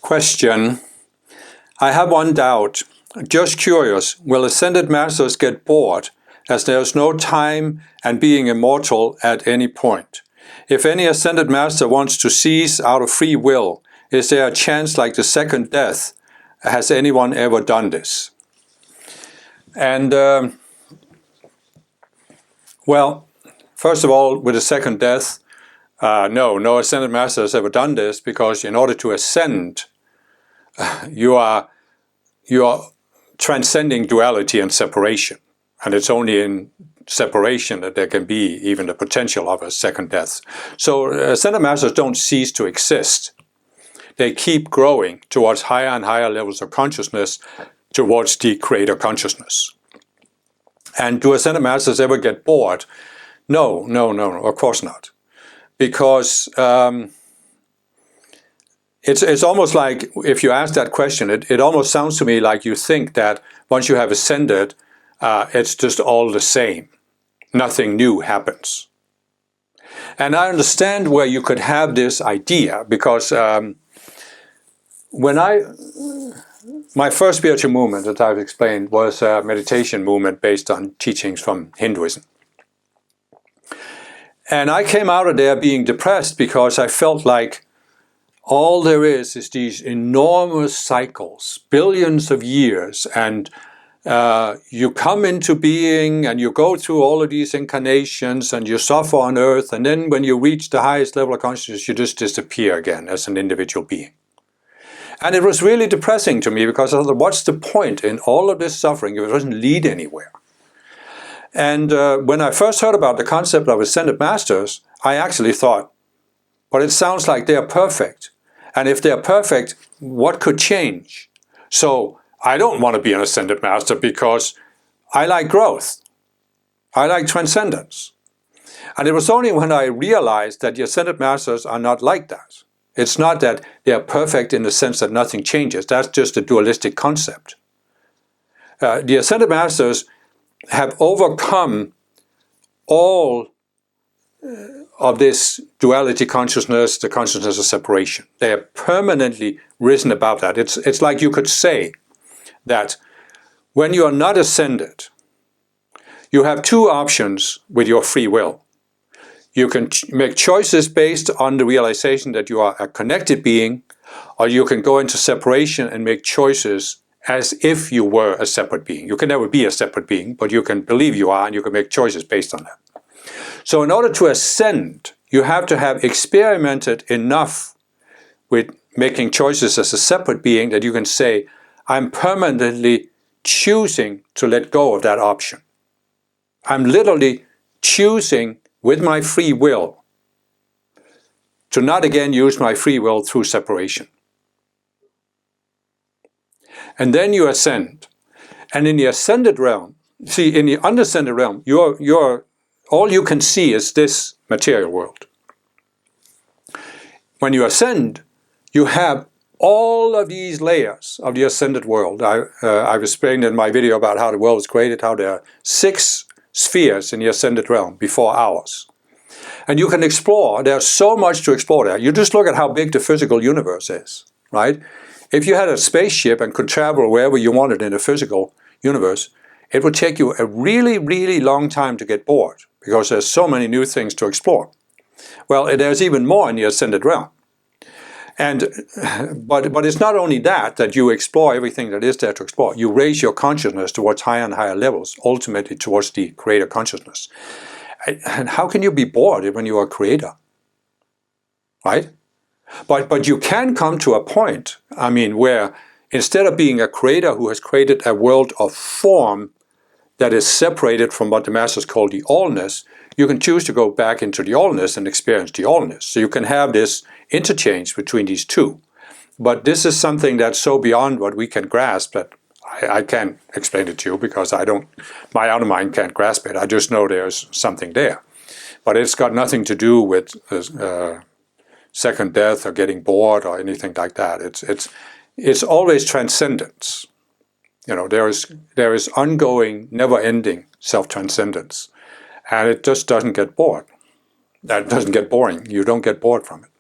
Question. I have one doubt. Just curious, will ascended masters get bored as there is no time and being immortal at any point? If any ascended master wants to cease out of free will, is there a chance like the second death? Has anyone ever done this? And well, first of all, with the second death, no ascended master has ever done this, because in order to ascend, you are transcending duality and separation. And it's only in separation that there can be even the potential of a second death. So ascended masters don't cease to exist. They keep growing towards higher and higher levels of consciousness, towards the creator consciousness. And do ascended masters ever get bored? No, of course not. Because it's almost like, if you ask that question, it almost sounds to me like you think that once you have ascended, it's just all the same. Nothing new happens. And I understand where you could have this idea, because my first spiritual movement that I've explained was a meditation movement based on teachings from Hinduism. And I came out of there being depressed, because I felt like all there is these enormous cycles, billions of years, and you come into being and you go through all of these incarnations and you suffer on earth, and then when you reach the highest level of consciousness, you just disappear again as an individual being. And it was really depressing to me, because I thought, what's the point in all of this suffering if it doesn't lead anywhere? And when I first heard about the concept of ascended masters, I actually thought, but it sounds like they're perfect. And if they're perfect, what could change? So I don't want to be an ascended master, because I like growth. I like transcendence. And it was only when I realized that the ascended masters are not like that. It's not that they are perfect in the sense that nothing changes. That's just a dualistic concept. The ascended masters have overcome all of this duality consciousness, the consciousness of separation. They have permanently risen above that. It's like you could say that when you are not ascended, you have two options with your free will. You can make choices based on the realization that you are a connected being, or you can go into separation and make choices as if you were a separate being. You can never be a separate being, but you can believe you are, and you can make choices based on that. So in order to ascend, you have to have experimented enough with making choices as a separate being that you can say, I'm permanently choosing to let go of that option. I'm literally choosing with my free will to not again use my free will through separation. And then you ascend. And in the ascended realm, see, in the undescended realm, all you can see is this material world. When you ascend, you have all of these layers of the ascended world. I've explained in my video about how the world was created, how there are 6 spheres in the ascended realm before ours. And you can explore. There's so much to explore there. You just look at how big the physical universe is, right? If you had a spaceship and could travel wherever you wanted in the physical universe, it would take you a really, really long time to get bored, because there's so many new things to explore. Well, there's even more in the ascended realm. But it's not only that you explore everything that is there to explore. You raise your consciousness towards higher and higher levels, ultimately towards the creator consciousness. And how can you be bored when you are a creator? Right? But you can come to a point, where instead of being a creator who has created a world of form that is separated from what the masters call the allness, you can choose to go back into the allness and experience the allness. So you can have this interchange between these two. But this is something that's so beyond what we can grasp that I can't explain it to you, because my outer mind can't grasp it. I just know there's something there. But it's got nothing to do with second death or getting bored or anything like that. It's always transcendence. There is ongoing, never-ending self-transcendence. And it just doesn't get bored. That doesn't get boring. You don't get bored from it.